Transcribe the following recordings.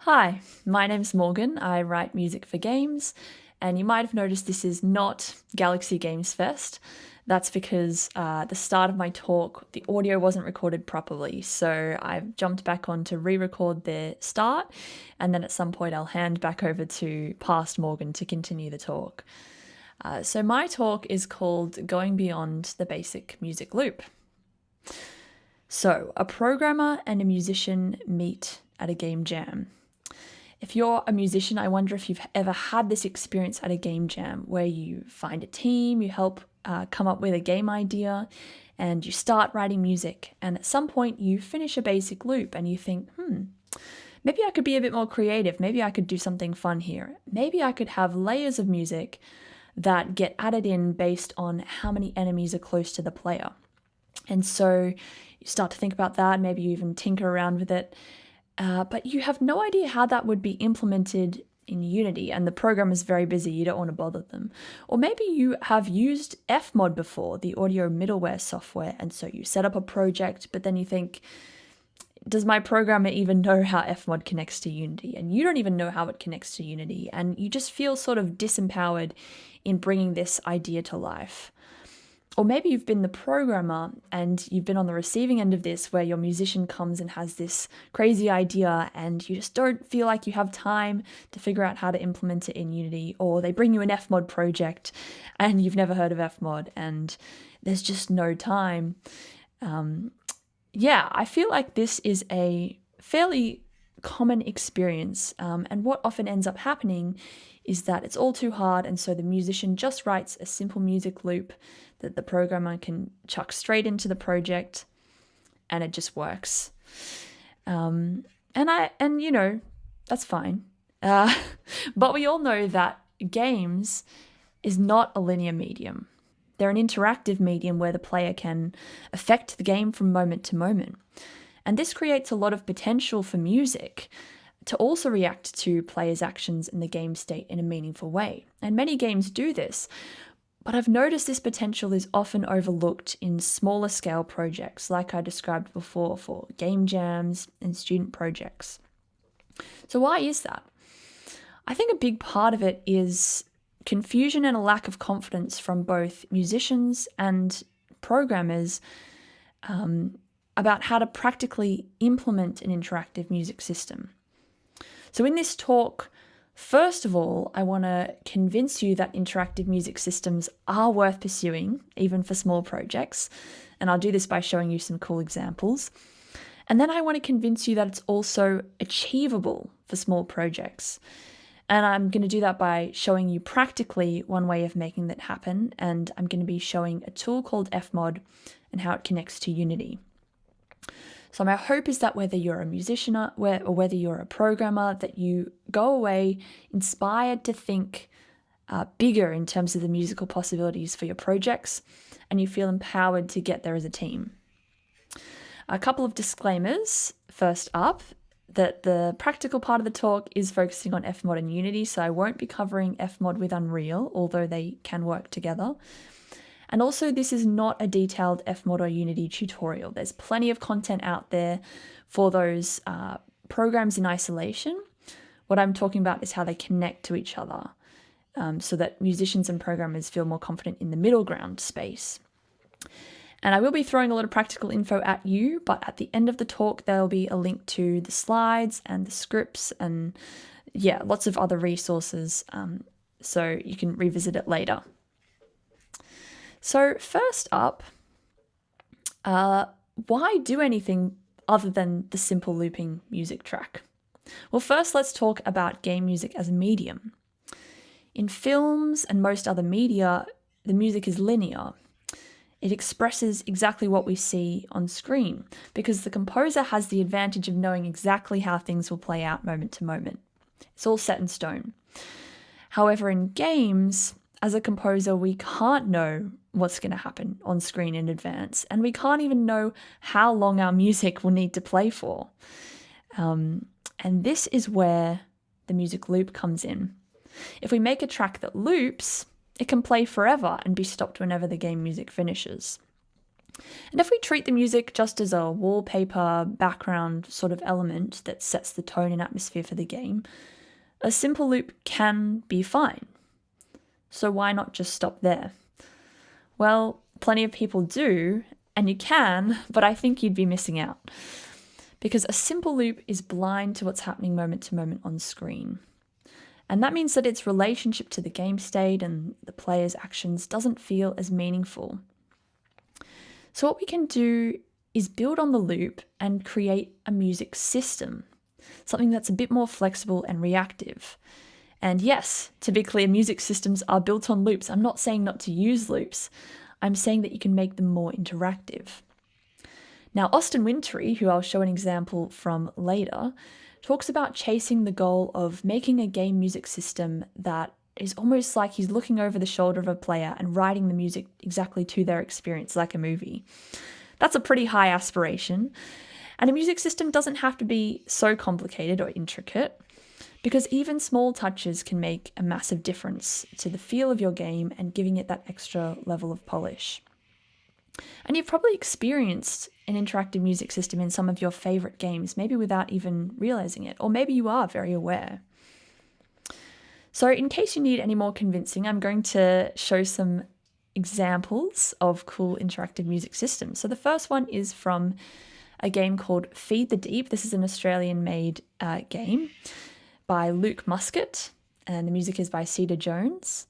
Hi, my name's Morgan. I write music for games, and you might have noticed this is not Galaxy Games Fest. That's because at the start of my talk, the audio wasn't recorded properly, so I've jumped back on to re-record the start, and then at some point I'll hand back over to past Morgan to continue the talk. So my talk is called Going Beyond the Basic Music Loop. So, a programmer and a musician meet at a game jam. If you're a musician, I wonder if you've ever had this experience at a game jam where you find a team, you help come up with a game idea, and you start writing music. And at some point, you finish a basic loop and you think, maybe I could be a bit more creative. Maybe I could do something fun here. Maybe I could have layers of music that get added in based on how many enemies are close to the player. And so you start to think about that. Maybe you even tinker around with it. But you have no idea how that would be implemented in Unity, and the program is very busy, you don't want to bother them. Or maybe you have used Fmod before, the audio middleware software, and so you set up a project, but then you think, does my programmer even know how Fmod connects to Unity? And you don't even know how it connects to Unity, and you just feel sort of disempowered in bringing this idea to life. Or maybe you've been the programmer and you've been on the receiving end of this where your musician comes and has this crazy idea and you just don't feel like you have time to figure out how to implement it in Unity, or they bring you an Fmod project and you've never heard of Fmod and there's just no time. I feel like this is a fairly common experience, and what often ends up happening is that it's all too hard, and so the musician just writes a simple music loop that the programmer can chuck straight into the project, and it just works. That's fine. But we all know that games is not a linear medium. They're an interactive medium where the player can affect the game from moment to moment. And this creates a lot of potential for music to also react to players' actions in the game state in a meaningful way. And many games do this, but I've noticed this potential is often overlooked in smaller scale projects, like I described before for game jams and student projects. So why is that? I think a big part of it is confusion and a lack of confidence from both musicians and programmers about how to practically implement an interactive music system. So in this talk, first of all, I want to convince you that interactive music systems are worth pursuing, even for small projects. And I'll do this by showing you some cool examples. And then I want to convince you that it's also achievable for small projects. And I'm going to do that by showing you practically one way of making that happen. And I'm going to be showing a tool called Fmod and how it connects to Unity. So my hope is that whether you're a musician or whether you're a programmer, that you go away inspired to think bigger in terms of the musical possibilities for your projects, and you feel empowered to get there as a team. A couple of disclaimers. First up, that the practical part of the talk is focusing on Fmod and Unity, so I won't be covering Fmod with Unreal, although they can work together. And also, this is not a detailed Fmod or Unity tutorial. There's plenty of content out there for those programs in isolation. What I'm talking about is how they connect to each other, so that musicians and programmers feel more confident in the middle ground space. And I will be throwing a lot of practical info at you, but at the end of the talk, there'll be a link to the slides and the scripts and lots of other resources, so you can revisit it later. So first up, why do anything other than the simple looping music track? Well, first let's talk about game music as a medium. In films and most other media, the music is linear. It expresses exactly what we see on screen because the composer has the advantage of knowing exactly how things will play out moment to moment. It's all set in stone. However, in games, as a composer, we can't know what's going to happen on screen in advance, and we can't even know how long our music will need to play for. And this is where the music loop comes in. If we make a track that loops, it can play forever and be stopped whenever the game music finishes. And if we treat the music just as a wallpaper background sort of element that sets the tone and atmosphere for the game, a simple loop can be fine. So why not just stop there? Well, plenty of people do, and you can, but I think you'd be missing out. Because a simple loop is blind to what's happening moment to moment on screen. And that means that its relationship to the game state and the player's actions doesn't feel as meaningful. So what we can do is build on the loop and create a music system, something that's a bit more flexible and reactive. And yes, to be clear, music systems are built on loops. I'm not saying not to use loops. I'm saying that you can make them more interactive. Now, Austin Wintory, who I'll show an example from later, talks about chasing the goal of making a game music system that is almost like he's looking over the shoulder of a player and writing the music exactly to their experience, like a movie. That's a pretty high aspiration. And a music system doesn't have to be so complicated or intricate, because even small touches can make a massive difference to the feel of your game and giving it that extra level of polish. And you've probably experienced an interactive music system in some of your favorite games, maybe without even realizing it, or maybe you are very aware. So in case you need any more convincing, I'm going to show some examples of cool interactive music systems. So the first one is from a game called Feed the Deep. This is an Australian-made game by Luke Muscat, and the music is by Cedar Jones.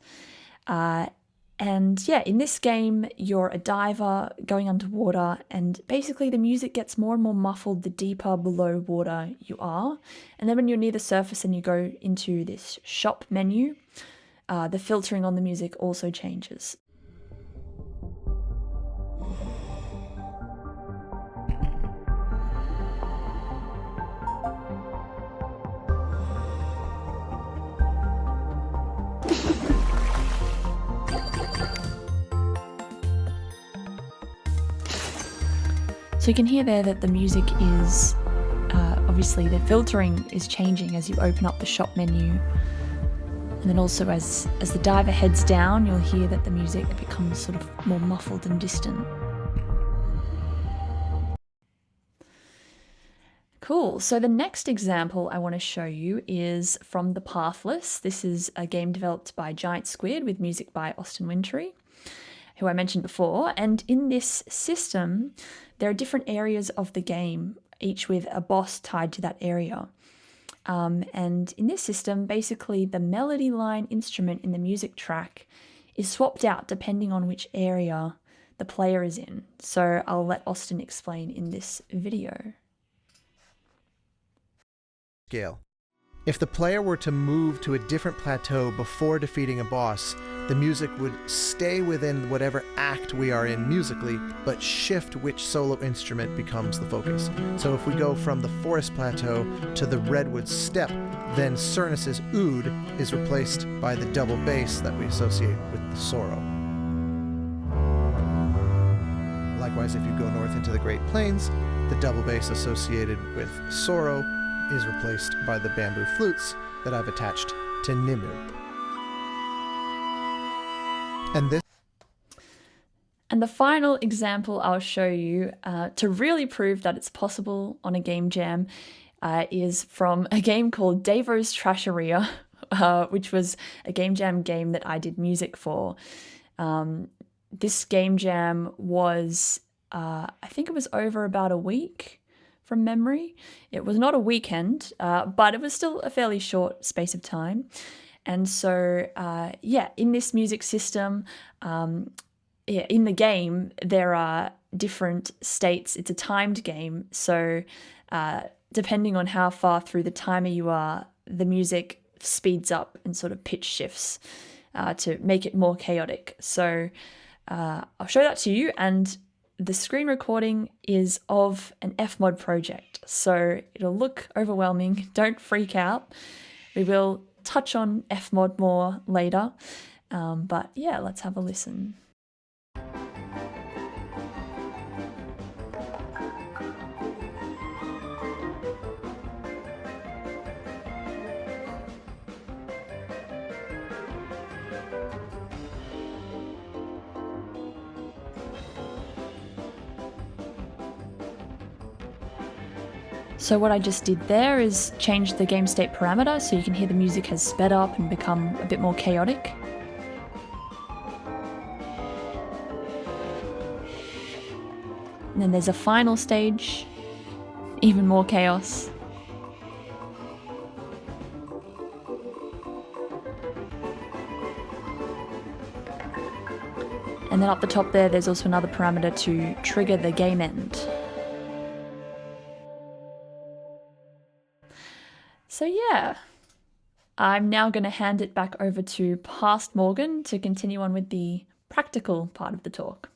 And yeah, in this game, you're a diver going underwater, and basically the music gets more and more muffled the deeper below water you are. And then when you're near the surface and you go into this shop menu, the filtering on the music also changes. So you can hear there that the music is, obviously the filtering is changing as you open up the shop menu. And then also as the diver heads down, you'll hear that the music becomes sort of more muffled and distant. Cool, so the next example I want to show you is from The Pathless. This is a game developed by Giant Squid with music by Austin Wintory, who I mentioned before. And in this system, there are different areas of the game, each with a boss tied to that area. And in this system, basically the melody line instrument in the music track is swapped out depending on which area the player is in. So I'll let Austin explain in this video. Scale. If the player were to move to a different plateau before defeating a boss, the music would stay within whatever act we are in musically, but shift which solo instrument becomes the focus. So if we go from the forest plateau to the redwood steppe, then Cernus's oud is replaced by the double bass that we associate with the sorrow. Likewise, if you go north into the Great Plains, the double bass associated with sorrow is replaced by the bamboo flutes that I've attached to Nimue. And the final example I'll show you to really prove that it's possible on a game jam is from a game called Davo's Trasheria, which was a game jam game that I did music for. This game jam was, I think it was over about a week from memory. It was not a weekend, but it was still a fairly short space of time. And so, in this music system, in the game, there are different states. It's a timed game. So depending on how far through the timer you are, the music speeds up and sort of pitch shifts to make it more chaotic. So I'll show that to you. And the screen recording is of an Fmod project. So it'll look overwhelming. Don't freak out. We will touch on Fmod more later. But yeah, let's have a listen. So what I just did there is change the game state parameter so you can hear the music has sped up and become a bit more chaotic. And then there's a final stage, even more chaos. And then up the top there's also another parameter to trigger the game end. So yeah, I'm now going to hand it back over to past Morgan to continue on with the practical part of the talk.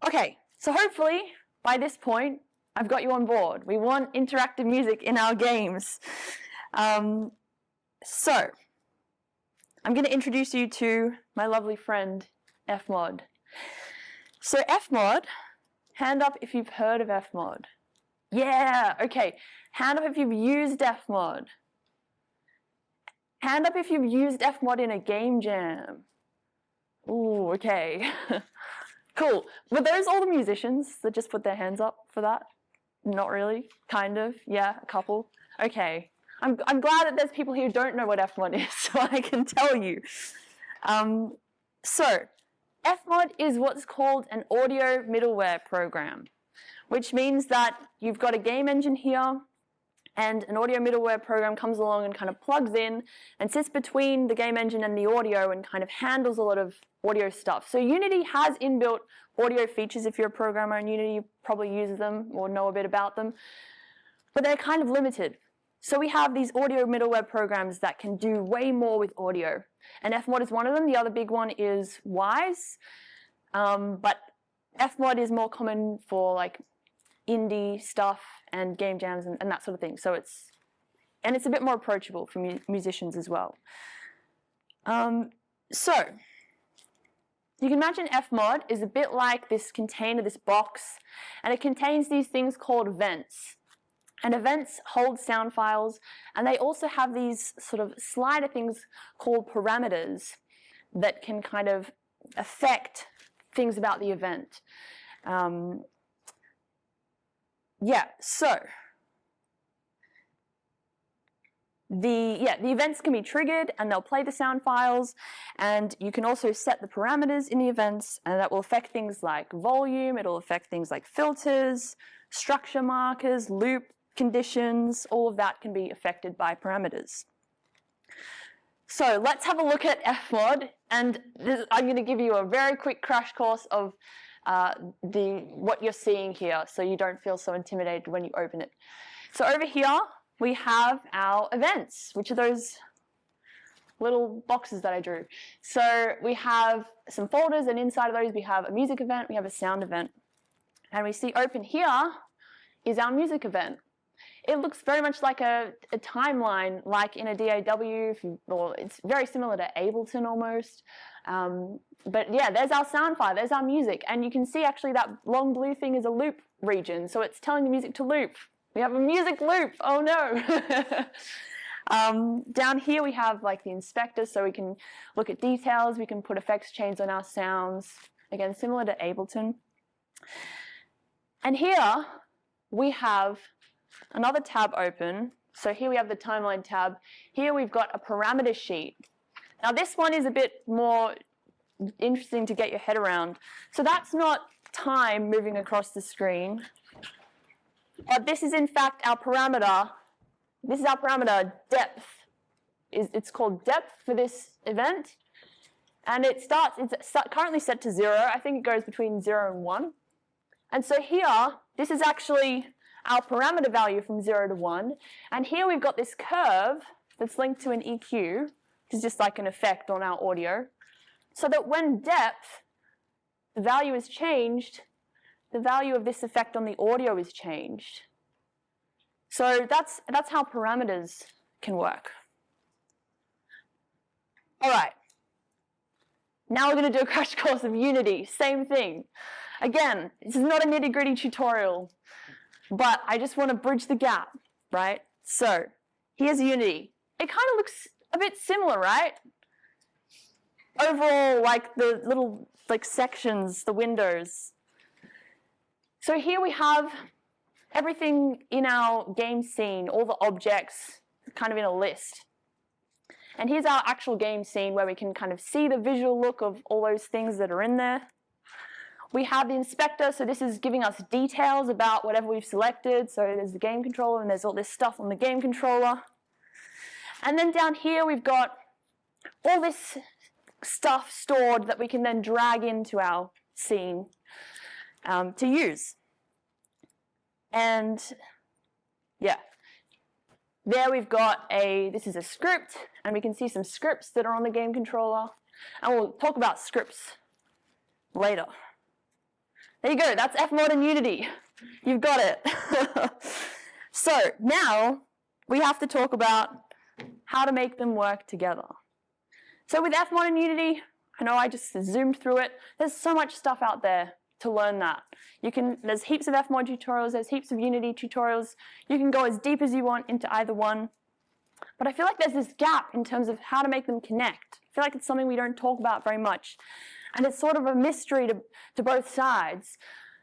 Okay, so hopefully by this point, I've got you on board. We want interactive music in our games. So, I'm going to introduce you to my lovely friend, Fmod. So Fmod, hand up if you've heard of Fmod. Yeah, okay. Hand up if you've used Fmod. Hand up if you've used Fmod in a game jam. Ooh, okay. Cool. Were those all the musicians that just put their hands up for that? Not really. Kind of. Yeah, a couple. Okay. I'm glad that there's people here who don't know what Fmod is, so I can tell you. So, Fmod is what's called an audio middleware program, which means that you've got a game engine here, and an audio middleware program comes along and kind of plugs in and sits between the game engine and the audio and kind of handles a lot of audio stuff. So Unity has inbuilt audio features. If you're a programmer in Unity, you probably use them or know a bit about them, but they're kind of limited. So we have these audio middleware programs that can do way more with audio, and Fmod is one of them. The other big one is Wise, but Fmod is more common for like indie stuff and game jams and that sort of thing. So it's a bit more approachable for musicians as well. So you can imagine Fmod is a bit like this container, this box, and it contains these things called events. And events hold sound files, and they also have these sort of slider things called parameters that can kind of affect things about the event. So the events can be triggered and they'll play the sound files, and you can also set the parameters in the events, and that will affect things like volume, it'll affect things like filters, structure markers, loop conditions, all of that can be affected by parameters. So let's have a look at Fmod, and I'm going to give you a very quick crash course of what you're seeing here, so you don't feel so intimidated when you open it. So over here we have our events, which are those little boxes that I drew. So we have some folders, and inside of those we have a music event, we have a sound event, and we see open here is our music event. It looks very much like a timeline, like in a DAW, or it's very similar to Ableton almost. But yeah, there's our sound file, there's our music, and you can see actually that long blue thing is a loop region, so it's telling the music to loop. We have a music loop, oh no! Down here we have like the inspector, so we can look at details, we can put effects chains on our sounds, again similar to Ableton. And here we have another tab open. So here we have the timeline tab. Here we've got a parameter sheet. Now this one is a bit more interesting to get your head around. So that's not time moving across the screen, but this is in fact our parameter. This is our parameter depth. It's called depth for this event, and it's currently set to 0. I think it goes between 0 and 1. And so here, this is actually our parameter value from 0 to 1, and here we've got this curve that's linked to an EQ, which is just like an effect on our audio, so that when depth, the value is changed, the value of this effect on the audio is changed. So that's how parameters can work. All right, now we're going to do a crash course of Unity, same thing. Again, this is not a nitty-gritty tutorial, but I just want to bridge the gap, right? So here's Unity. It kind of looks a bit similar, right? Overall, like the little sections, the windows. So here we have everything in our game scene, all the objects, kind of in a list. And here's our actual game scene where we can kind of see the visual look of all those things that are in there. We have the inspector, so this is giving us details about whatever we've selected. So there's the game controller and there's all this stuff on the game controller. And then down here we've got all this stuff stored that we can then drag into our scene to use. And yeah, there we've got this is a script, and we can see some scripts that are on the game controller. And we'll talk about scripts later. There you go, that's Fmod in Unity. You've got it. So now we have to talk about how to make them work together. So with Fmod in Unity, I know I just zoomed through it. There's so much stuff out there to learn that. There's heaps of Fmod tutorials, there's heaps of Unity tutorials. You can go as deep as you want into either one. But I feel like there's this gap in terms of how to make them connect. I feel like it's something we don't talk about very much. And it's sort of a mystery to both sides.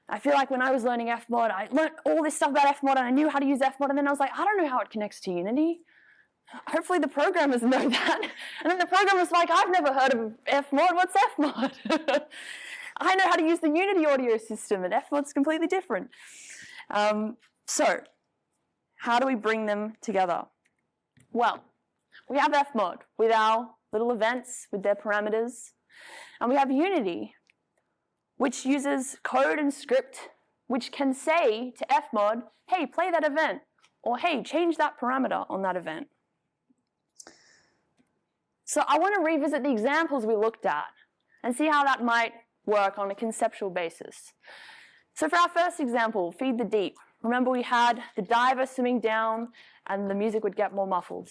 I feel like when I was learning Fmod, I learned all this stuff about Fmod and I knew how to use Fmod, and then I was like, I don't know how it connects to Unity. Hopefully the programmers know that. And then the programmer's like, I've never heard of Fmod, what's Fmod? I know how to use the Unity audio system, and Fmod's completely different. So, how do we bring them together? Well, we have Fmod with our little events, with their parameters, and we have Unity, which uses code and script, which can say to Fmod, hey, play that event, or hey, change that parameter on that event. So I want to revisit the examples we looked at and see how that might work on a conceptual basis. So for our first example, Feed the Deep, remember we had the diver swimming down and the music would get more muffled.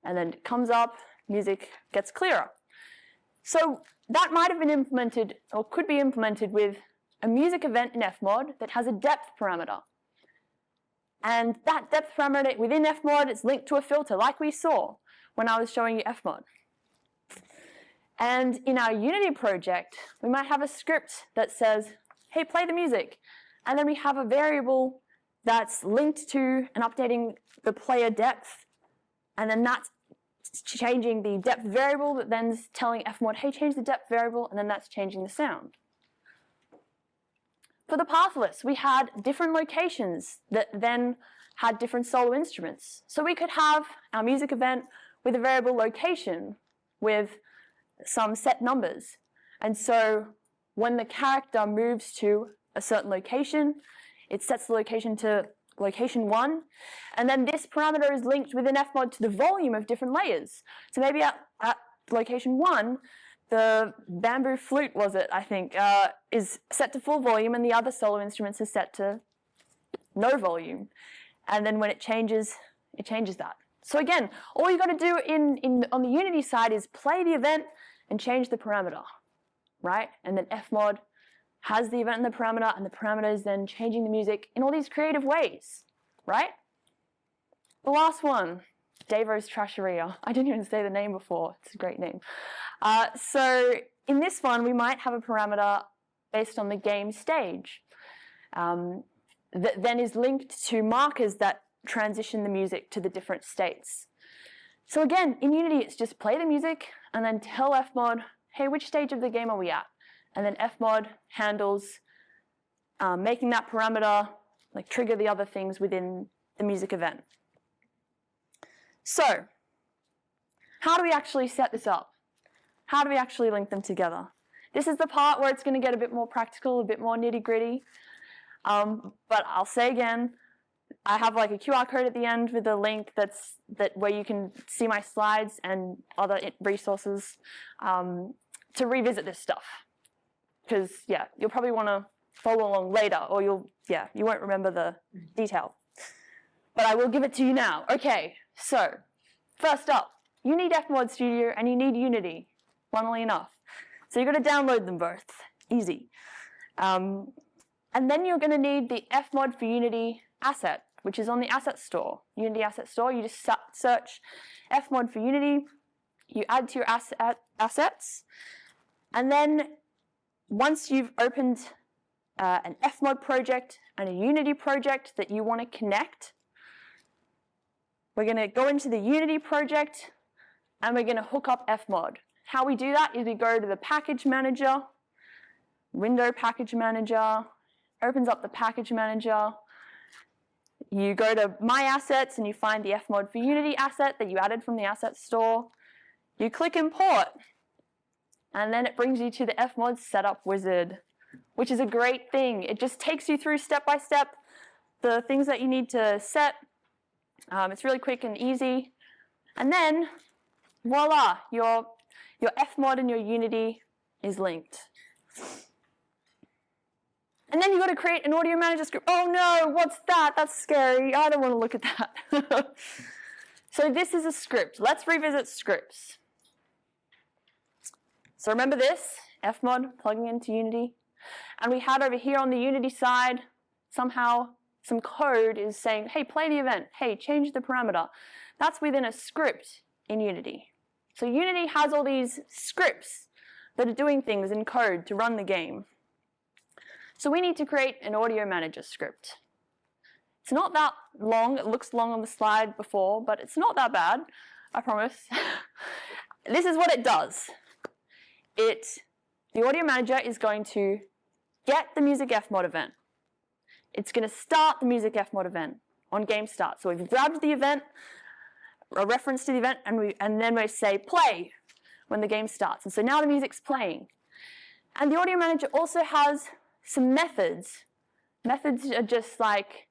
And then it comes up, music gets clearer. So that might have been implemented, or could be implemented with a music event in Fmod that has a depth parameter. And that depth parameter within Fmod is linked to a filter, like we saw when I was showing you Fmod. And in our Unity project, we might have a script that says, hey, play the music. And then we have a variable that's linked to and updating the player depth. And then that's changing the depth variable, that then is telling Fmod, hey, change the depth variable, and then that's changing the sound. For the path list, we had different locations that then had different solo instruments. So we could have our music event with a variable location with some set numbers. And so when the character moves to a certain location, it sets the location to location 1, and then this parameter is linked within Fmod to the volume of different layers. So maybe at location 1, the bamboo flute, I think, is set to full volume, and the other solo instruments are set to no volume. And then when it changes that. So again, all you got to do on the Unity side is play the event and change the parameter, right? And then Fmod has the event and the parameter is then changing the music in all these creative ways, right? The last one, Davo's Trasheria. I didn't even say the name before. It's a great name. So in this one, we might have a parameter based on the game stage that then is linked to markers that transition the music to the different states. So again, in Unity, it's just play the music and then tell Fmod, hey, which stage of the game are we at? And then Fmod handles making that parameter trigger the other things within the music event. So, how do we actually set this up? How do we actually link them together? This is the part where it's going to get a bit more practical, a bit more nitty-gritty. But I'll say again, I have a QR code at the end with a link where you can see my slides and other resources to revisit this stuff. Because, yeah, you'll probably want to follow along later, or you won't remember the detail. But I will give it to you now. Okay, so first up, you need Fmod Studio and you need Unity, funnily enough. So you've got to download them both. Easy. And then you're going to need the Fmod for Unity asset, which is on the asset store, Unity asset store. You just search Fmod for Unity, you add to your assets, and then once you've opened an Fmod project and a Unity project that you want to connect. We're going to go into the Unity project and we're going to hook up Fmod. How we do that is we go to the package manager, window package manager, opens up the package manager. You go to My Assets and you find the Fmod for Unity asset that you added from the asset store. You click Import, and then it brings you to the Fmod setup wizard, which is a great thing. It just takes you through step by step the things that you need to set. It's really quick and easy. And then, voila, your Fmod and your Unity is linked. And then you've got to create an audio manager script. Oh no, what's that? That's scary. I don't want to look at that. So this is a script. Let's revisit scripts. So remember this, Fmod plugging into Unity. And we had over here on the Unity side, somehow some code is saying, hey, play the event. Hey, change the parameter. That's within a script in Unity. So Unity has all these scripts that are doing things in code to run the game. So we need to create an audio manager script. It's not that long. It looks long on the slide before, but it's not that bad, I promise. This is what it does. The audio manager is going to get the music Fmod event. It's going to start the music Fmod event on game start. So we've grabbed the event, a reference to the event, and then we say play when the game starts. And so now the music's playing. And the audio manager also has some methods. Methods are just like,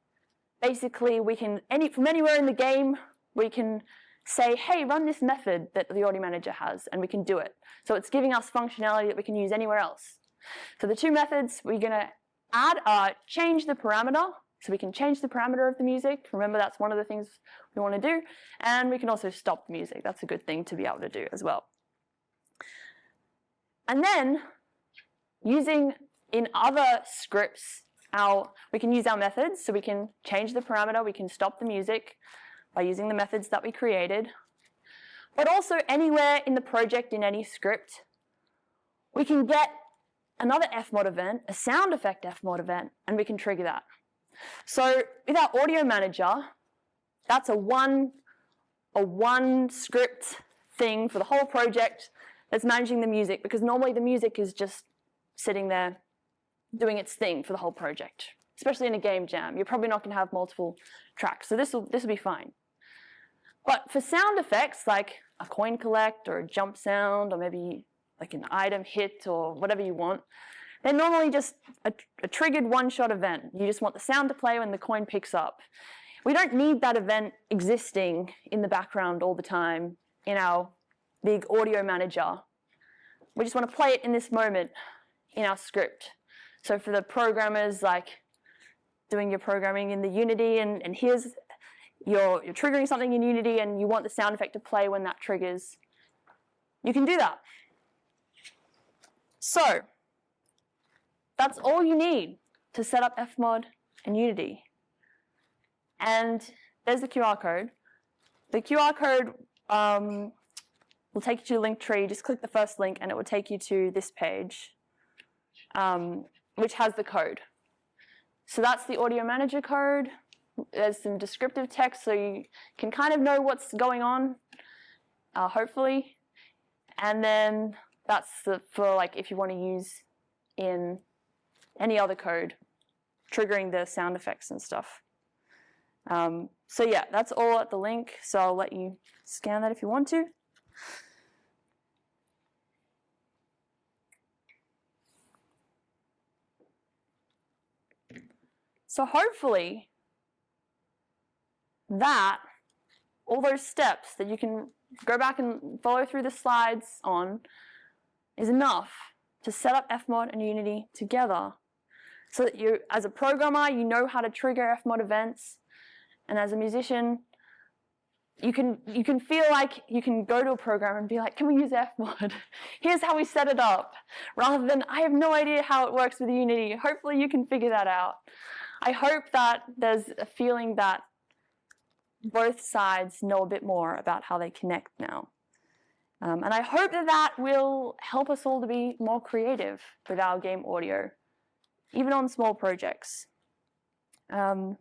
basically we can, from anywhere in the game, we can say, hey, run this method that the audio manager has, and we can do it. So it's giving us functionality that we can use anywhere else. So the two methods we're going to add are change the parameter, so we can change the parameter of the music. Remember, that's one of the things we want to do. And we can also stop the music. That's a good thing to be able to do as well. And then, using in other scripts, we can use our methods, so we can change the parameter, we can stop the music by using the methods that we created. But also anywhere in the project in any script, we can get another Fmod event, a sound effect Fmod event, and we can trigger that. So with our audio manager, that's a one script thing for the whole project that's managing the music, because normally the music is just sitting there doing its thing for the whole project, especially in a game jam. You're probably not going to have multiple tracks, so this will be fine. But for sound effects, like a coin collect or a jump sound, or maybe like an item hit or whatever you want, they're normally just a triggered one-shot event. You just want the sound to play when the coin picks up. We don't need that event existing in the background all the time in our big audio manager. We just want to play it in this moment in our script. So for the programmers, like doing your programming in the Unity, and here's you're triggering something in Unity and you want the sound effect to play when that triggers, you can do that. So that's all you need to set up Fmod and Unity. And there's the QR code. The QR code will take you to Linktree. Just click the first link and it will take you to this page, which has the code. So that's the audio manager code. There's some descriptive text so you can kind of know what's going on, hopefully. And then that's for like if you want to use in any other code, triggering the sound effects and stuff. So yeah, that's all at the link. So I'll let you scan that if you want to. So hopefully all those steps that you can go back and follow through the slides on is enough to set up Fmod and Unity together so that you, as a programmer, you know how to trigger Fmod events, and as a musician, you can feel like you can go to a program and be like, can we use Fmod? Here's how we set it up. Rather than, I have no idea how it works with Unity. Hopefully you can figure that out. I hope that there's a feeling that both sides know a bit more about how they connect now. And I hope that will help us all to be more creative with our game audio even on small projects. And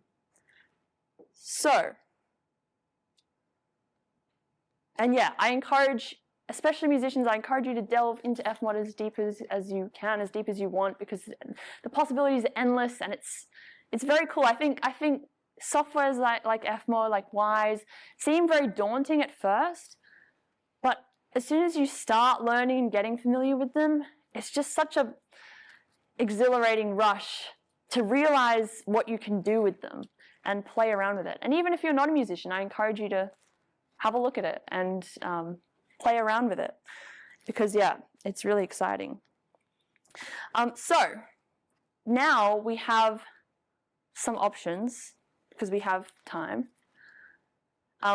yeah, I encourage, especially musicians, I encourage you to delve into Fmod as deep as you can, as deep as you want, because the possibilities are endless, and it's very cool. I think softwares like Fmod, like Wise, seem very daunting at first, but as soon as you start learning and getting familiar with them, it's just such a exhilarating rush to realize what you can do with them and play around with it. And even if you're not a musician, I encourage you to have a look at it and play around with it, because yeah, it's really exciting. So now we have some options because we have time.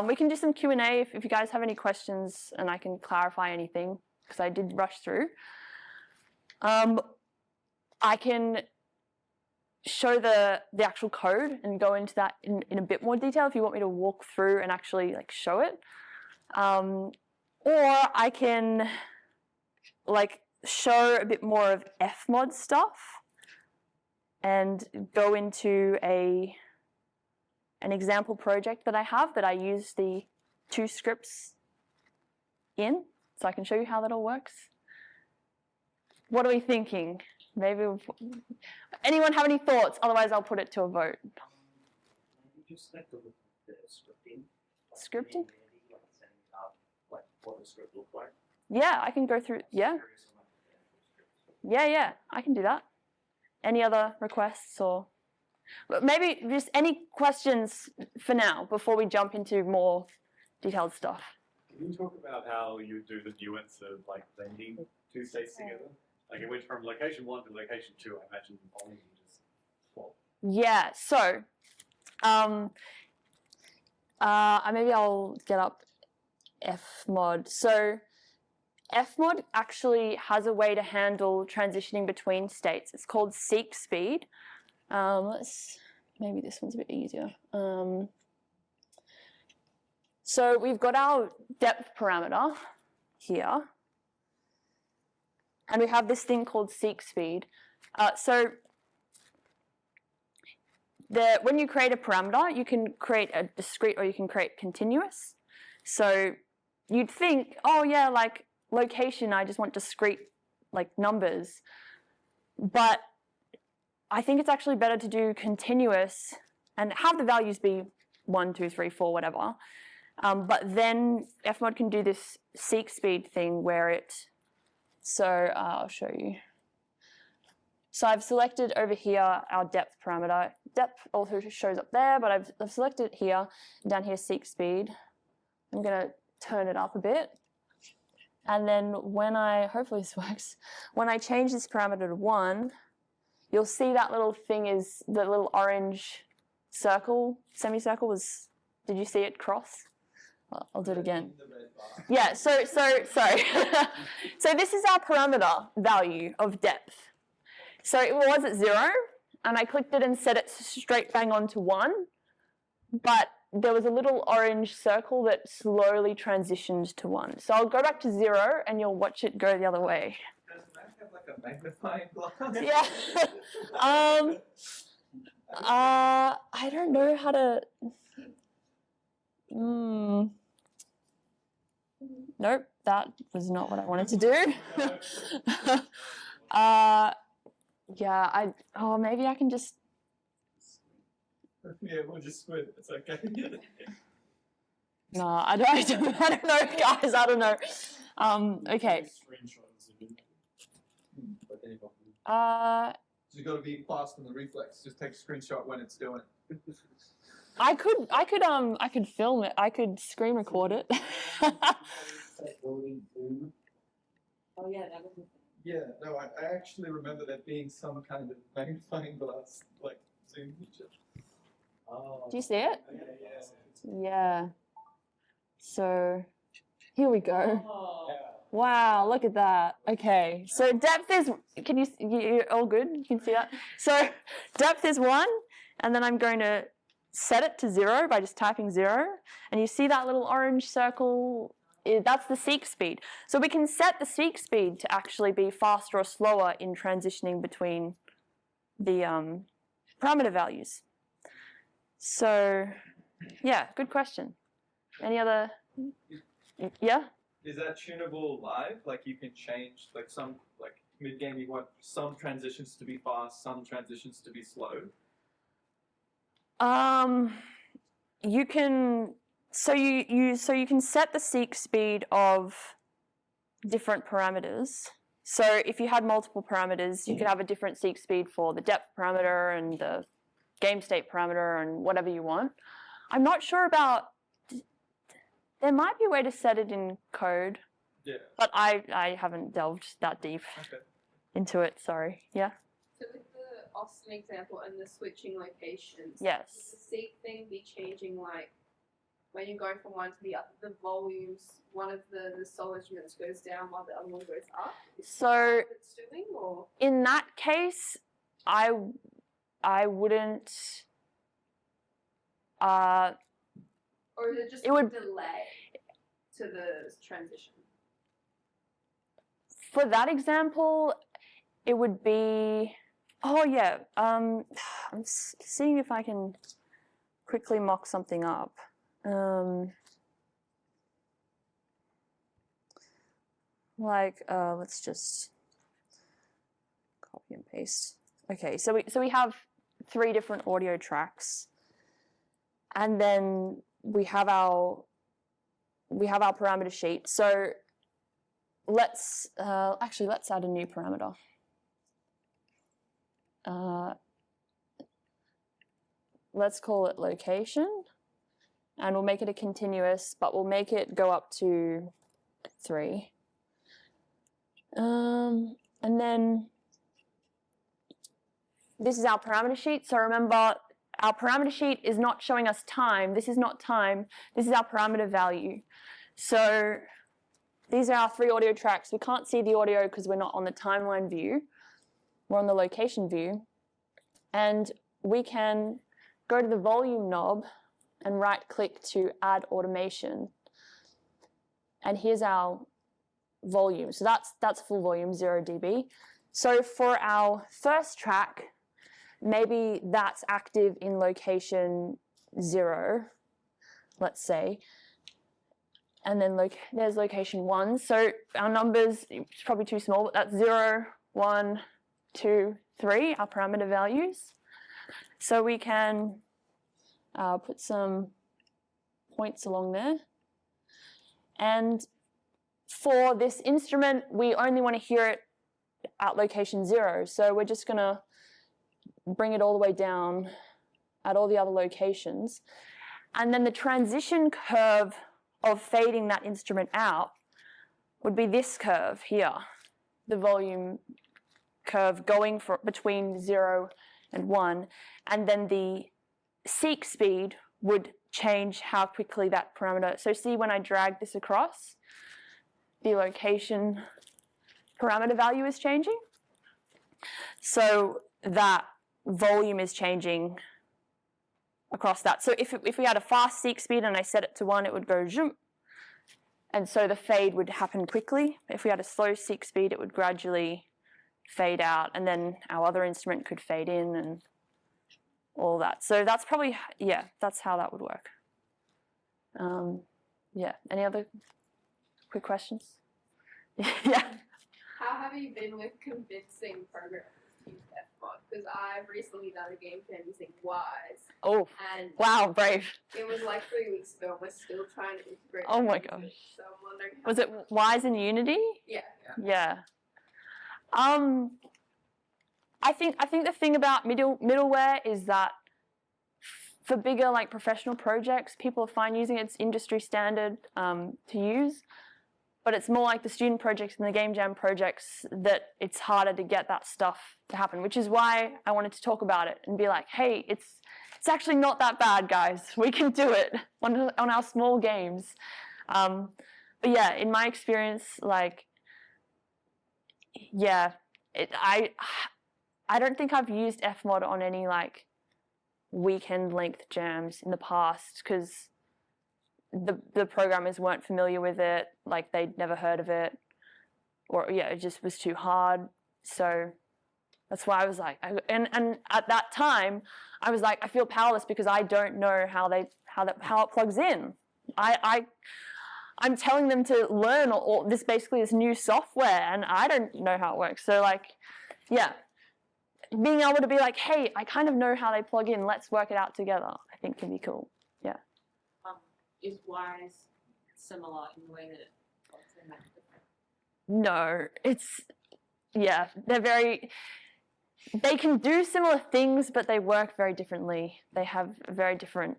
We can do some Q&A if you guys have any questions, and I can clarify anything because I did rush through. I can show the actual code and go into that in a bit more detail if you want me to walk through and actually like show it. Or I can like show a bit more of Fmod stuff and go into an example project that I have that I use the 2 scripts in, so I can show you how that all works. What are we thinking? Maybe anyone have any thoughts? Otherwise, I'll put it to a vote. Just like to look at the scripting. Scripting? Like setting up like what the script look like. Yeah, I can go through. Yeah. Yeah, I can do that. Any other requests or maybe just any questions for now before we jump into more detailed stuff? Can you talk about how you do the nuance of like blending 2 states together? Like it went from location 1 to location 2. I imagine volume just swap. Yeah. So, maybe I'll get up Fmod. So, Fmod actually has a way to handle transitioning between states. It's called seek speed. Maybe this one's a bit easier. So we've got our depth parameter here, and we have this thing called seek speed. When you create a parameter, you can create a discrete or you can create continuous. So you'd think, oh yeah, like location, I just want discrete like numbers. But I think it's actually better to do continuous and have the values be 1, 2, 3, 4, whatever. But then Fmod can do this seek speed thing where I'll show you. So I've selected over here our depth parameter. Depth also shows up there, but I've selected it here, down here seek speed. I'm gonna turn it up a bit. And then hopefully this works, when I change this parameter to 1, you'll see that little thing is the little orange circle, semicircle did you see it cross? I'll do it again. Yeah, so sorry. So this is our parameter value of depth. So it was at 0, and I clicked it and set it straight bang on to 1, but there was a little orange circle that slowly transitioned to 1. So I'll go back to 0, and you'll watch it go the other way. Does Mac have like a magnifying glass? Yeah. I don't know how to. Nope, that was not what I wanted to do. Yeah, maybe I can just. Yeah, we'll just squint. It's okay. No, I don't know, guys. I don't know. Okay. So you got to be fast on the reflex. Just take a screenshot when it's doing it. I could film it. I could screen record it. Oh yeah, that was the thing. Yeah, no, I actually remember there being some kind of magnifying glass, like zoom feature. Oh. Do you see it? Yeah. Yeah. So here we go. Oh. Wow, look at that. Okay, so depth is, you're all good? You can see that? So depth is 1, and then I'm going to set it to 0 by just typing 0. And you see that little orange circle? That's the seek speed. So we can set the seek speed to actually be faster or slower in transitioning between the parameter values. So, yeah, good question. Any other? Yeah? Is that tunable live? Like you can change like some like mid game you want some transitions to be fast, some transitions to be slow. You can you can set the seek speed of different parameters. So if you had multiple parameters, you could have a different seek speed for the depth parameter and the game state parameter and whatever you want. I'm not sure about. There might be a way to set it in code. Yeah. But I haven't delved that deep into it, sorry. Yeah? So with the Austin example and the switching locations, Yes. would the seek thing be changing like when you go from one to the other, the volumes, one of the solid units goes down while the other one goes up? So what it's doing, or? In that case, I wouldn't Or is it just it would delay to the transition? for that example, it would be I'm seeing if I can quickly mock something up. Let's just copy and paste. Okay, so we have 3 different audio tracks, and then we have our parameter sheet. So let's add a new parameter. Let's call it location, and we'll make it a continuous, but we'll make it go up to 3. And then this is our parameter sheet. So remember, our parameter sheet is not showing us time. This is not time. This is our parameter value. So these are our 3 audio tracks. We can't see the audio because we're not on the timeline view. We're on the location view. And we can go to the volume knob and right-click to add automation. And here's our volume. So that's full volume, 0 dB. So for our first track, maybe that's active in location 0, let's say. And then there's location 1. So our numbers, it's probably too small, but that's 0, 1, 2, 3, our parameter values. So we can put some points along there. And for this instrument, we only want to hear it at location 0. So we're just going to bring it all the way down at all the other locations. And then the transition curve of fading that instrument out would be this curve here, the volume curve going between 0 and 1. And then the seek speed would change how quickly that parameter. So see when I drag this across, the location parameter value is changing. So that volume is changing across that. So if we had a fast seek speed and I set it to 1, it would go zoom. And so the fade would happen quickly. If we had a slow seek speed, it would gradually fade out, and then our other instrument could fade in and all that. So that's probably, that's how that would work. Any other quick questions? Yeah. How have you been with convincing programmers to use Fmod? Because I've recently done a game jam using Wise. Oh, and wow, brave. it was like 3 weeks ago, and we're still trying to integrate. Oh my it. gosh. So I'm wondering. Was it Wise in Unity? Yeah. Yeah. I think the thing about middleware is that for bigger like professional projects, people are fine using it. It's industry standard to use. But it's more like the student projects and the game jam projects that it's harder to get that stuff to happen, which is why I wanted to talk about it and be like, hey, it's actually not that bad, guys. We can do it on our small games. But yeah, in my experience, like, yeah, I don't think I've used Fmod on any like weekend length jams in the past because the programmers weren't familiar with it, like they'd never heard of it, or it just was too hard. So That's why I was like, and at that time, I was like, I feel powerless because I don't know how it plugs in. I'm telling them to learn all this new software, and I don't know how it works. So like, yeah, being able to be like, hey, I kind of know how they plug in. Let's work it out together. I think can be cool. Yeah. Is Wise similar in the way that it plugs in? No, they can do similar things, but they work very differently. They have very different.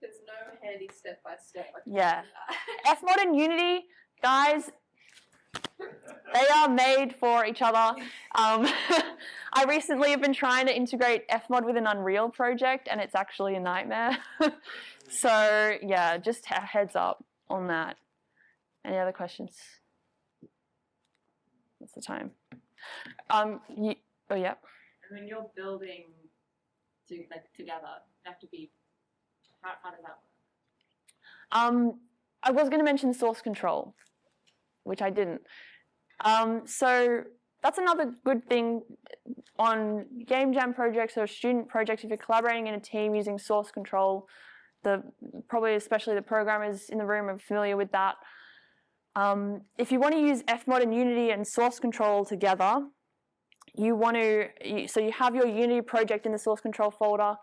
There's no handy step by step. Yeah. Fmod and Unity, guys, they are made for each other. I recently have been trying to integrate Fmod with an Unreal project, and it's actually a nightmare. So yeah, just a heads up on that. Any other questions? What's the time? Oh yeah. And when you're building together, you have to be. How does that work? I was going to mention source control, which I didn't. So that's another good thing on game jam projects or student projects. If you're collaborating in a team using source control, probably especially the programmers in the room are familiar with that. If you want to use Fmod and Unity and source control together, so you have your Unity project in the source control folder.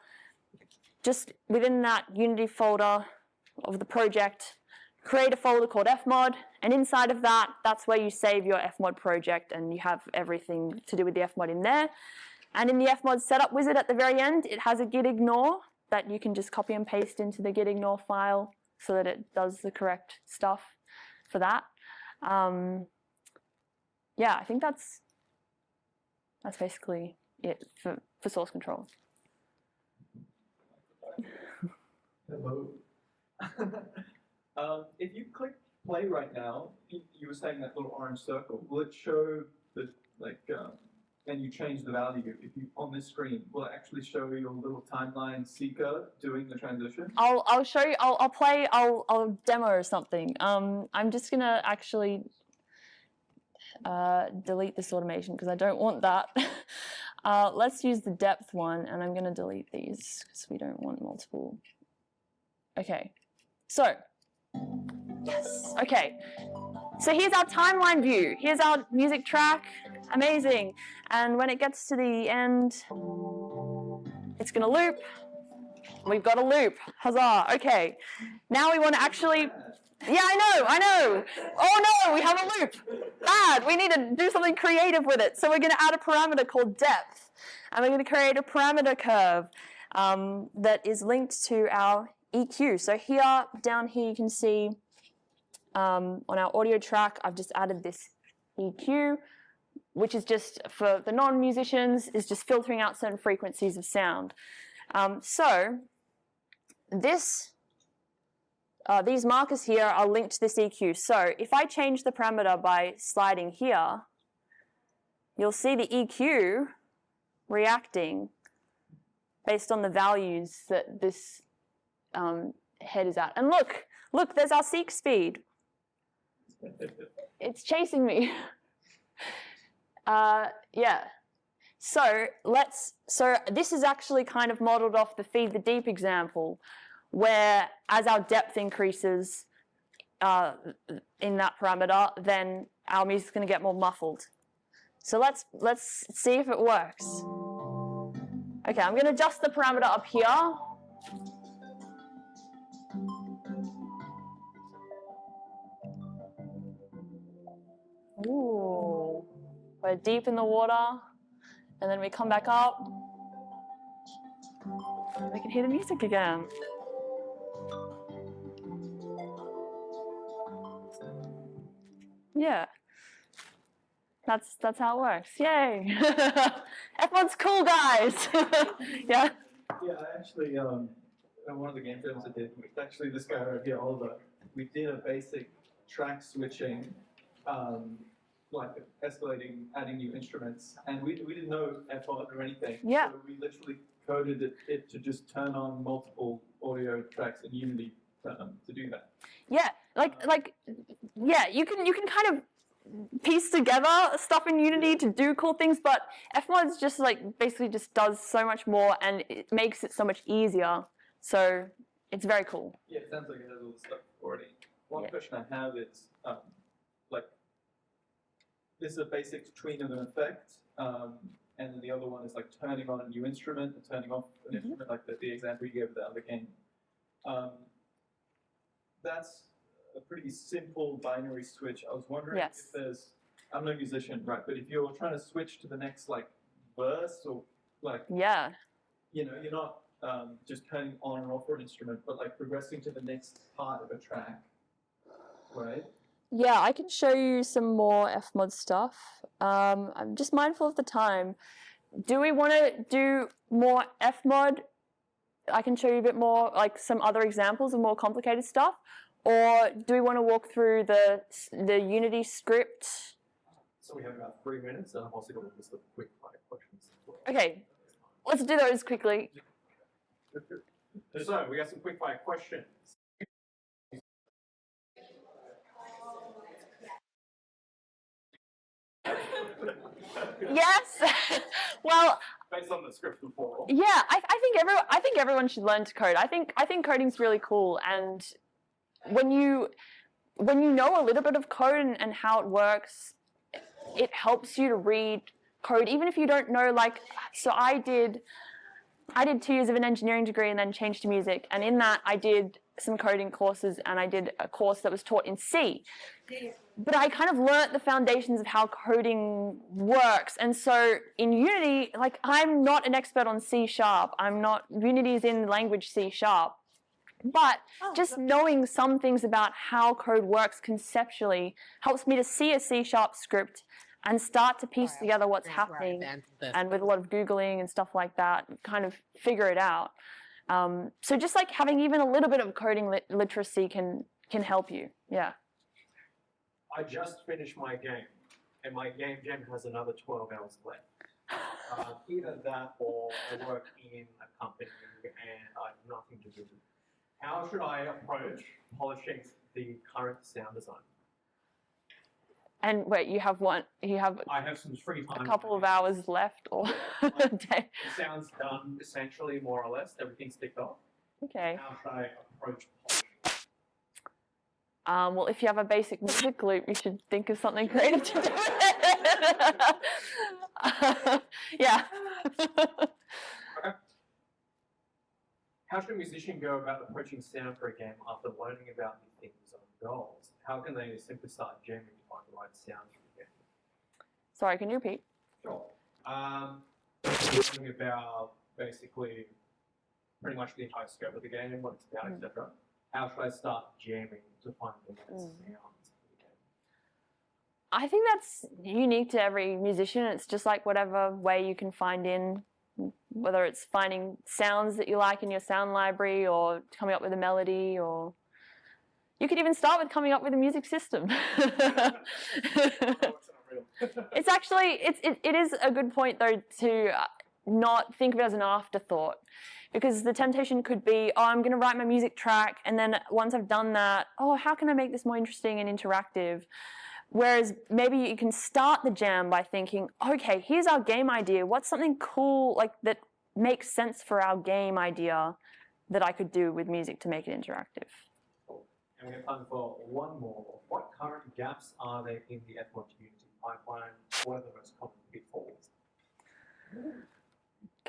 Just within that Unity folder of the project, create a folder called Fmod, and inside of that, that's where you save your Fmod project, and you have everything to do with the Fmod in there. And in the Fmod setup wizard at the very end, it has a git ignore that you can just copy and paste into the git ignore file so that it does the correct stuff for that. Yeah, I think that's basically it for source control. Hello. If you click play right now, you were saying that little orange circle. Will it show the and you change the value? If you on this screen, will it actually show your little timeline seeker doing the transition? I'll show you. I'll demo something. I'm just gonna actually delete this automation because I don't want that. Let's use the depth one, and I'm gonna delete these because we don't want multiple. Okay, so, yes, okay. So here's our timeline view. Here's our music track, amazing. And when it gets to the end, it's gonna loop. We've got a loop, huzzah, okay. Now we wanna actually, yeah, I know. Oh no, we have a loop. Bad, we need to do something creative with it. So we're gonna add a parameter called depth. And we're gonna create a parameter curve that is linked to our EQ. So here, down here, you can see on our audio track, I've just added this EQ, which is just for the non-musicians, is just filtering out certain frequencies of sound. So these markers here are linked to this EQ. So if I change the parameter by sliding here, you'll see the EQ reacting based on the values that this head is at. And look, there's our seek speed. It's chasing me. Yeah. So this is actually kind of modeled off the feed the deep example, where as our depth increases in that parameter, then our music's going to get more muffled. So let's see if it works. Okay, I'm going to adjust the parameter up here. Ooh, we're deep in the water, and then we come back up. We can hear the music again. Yeah, that's how it works. Yay! Everyone's cool, guys. Yeah. Yeah, I actually one of the game jams I did with actually this guy right here, Oliver. We did a basic track switching, like escalating, adding new instruments, and we didn't know F-Mod or anything. Yeah. So we literally coded it to just turn on multiple audio tracks in Unity to do that. Yeah, like yeah, you can kind of piece together stuff in Unity to do cool things, but Fmod's just like basically just does so much more and it makes it so much easier. So it's very cool. Yeah, it sounds like it has all the stuff already. One Yeah. question I have is, like, this is a basic tween of an effect, and then the other one is like turning on a new instrument and turning off an instrument, like the example you gave of the other game. That's a pretty simple binary switch. I was wondering Yes. if there's, I'm no musician, right, but if you're trying to switch to the next like verse or like, Yeah. you know, you're not just turning on and off for an instrument, but like progressing to the next part of a track, right? Yeah, I can show you some more Fmod stuff. I'm just mindful of the time. Do we want to do more Fmod? I can show you a bit more, like some other examples of more complicated stuff. Or do we want to walk through the Unity script? So we have about 3 minutes, and I've also got a list of quick fire questions as well. Okay, let's do those quickly. So we got some quick fire questions. Yes. Well, Based on the script before. yeah, I think everyone should learn to code. I think coding's really cool, and when you know a little bit of code and how it works, it helps you to read code, even if you don't know. Like, so I did 2 years of an engineering degree and then changed to music, and in that I did some coding courses and I did a course that was taught in C. But I kind of learnt the foundations of how coding works, and so in Unity, like, I'm not an expert on C#. Unity is in the language C#. But just knowing some things about how code works conceptually helps me to see a C# script and start to piece together what's happening, and with a lot of Googling and stuff like that, kind of figure it out. So just like having even a little bit of coding literacy can help you. Yeah. I just finished my game, and my game jam has another 12 hours left. Either that or I work in a company and I have nothing to do. How should I approach polishing the current sound design? And wait, you have I have some free time. a couple of hours left, or a day. The sound's done, essentially, more or less. Everything's ticked off. Okay. How should I approach polishing? Well, if you have a basic music loop, you should think of something creative to do. Yeah. Okay. How should a musician go about approaching sound for a game after learning about the things and goals? How can they simply start jamming to find the right sound for the game? Sorry, can you repeat? Sure. Learning about basically pretty much the entire scope of the game, what it's about, etc. How should I start jamming to find the right sounds for the game? I think that's unique to every musician. It's just like whatever way you can find in, whether it's finding sounds that you like in your sound library or coming up with a melody, or you could even start with coming up with a music system. It's actually, it is a good point though to not think of it as an afterthought, because the temptation could be, oh, I'm going to write my music track, and then once I've done that, oh, how can I make this more interesting and interactive? Whereas maybe you can start the jam by thinking, okay, here's our game idea. What's something cool, like, that makes sense for our game idea that I could do with music to make it interactive? Cool. And we have time for one more. What current gaps are there in the F1 Unity pipeline? What are the most common pitfalls?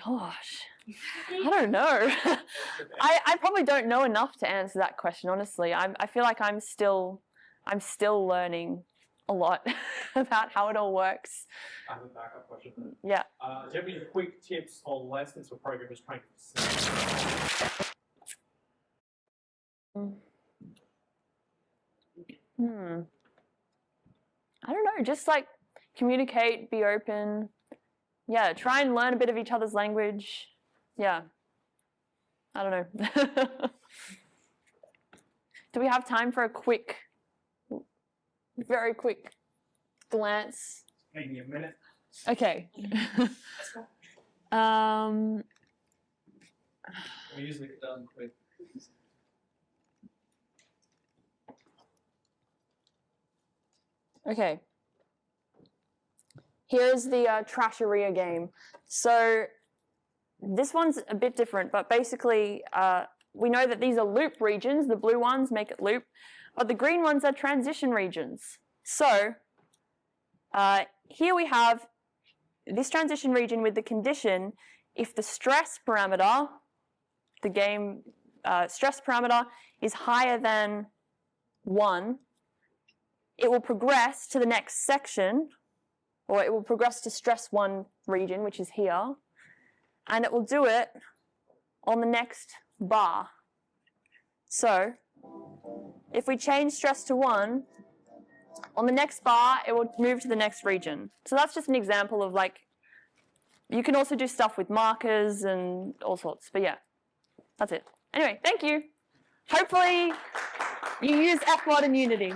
Gosh, I don't know. I probably don't know enough to answer that question, honestly. I feel like I'm still learning a lot about how it all works. I have a backup question. Yeah. Do you have any quick tips or lessons for programmers trying to sing? I don't know, just like communicate, be open. Yeah, try and learn a bit of each other's language. Yeah. I don't know. Do we have time for a quick, very quick glance? Maybe a minute. Okay. We usually get done quick. Okay. Here's the Trasheria game. So this one's a bit different, but basically we know that these are loop regions. The blue ones make it loop, but the green ones are transition regions. So here we have this transition region with the condition if the stress parameter, the game stress parameter, is higher than 1, it will progress to the next section, or it will progress to stress 1 region, which is here, and it will do it on the next bar. So if we change stress to 1, on the next bar, it will move to the next region. So that's just an example of like, you can also do stuff with markers and all sorts, but yeah, that's it. Anyway, thank you. Hopefully you use Fmod and Unity.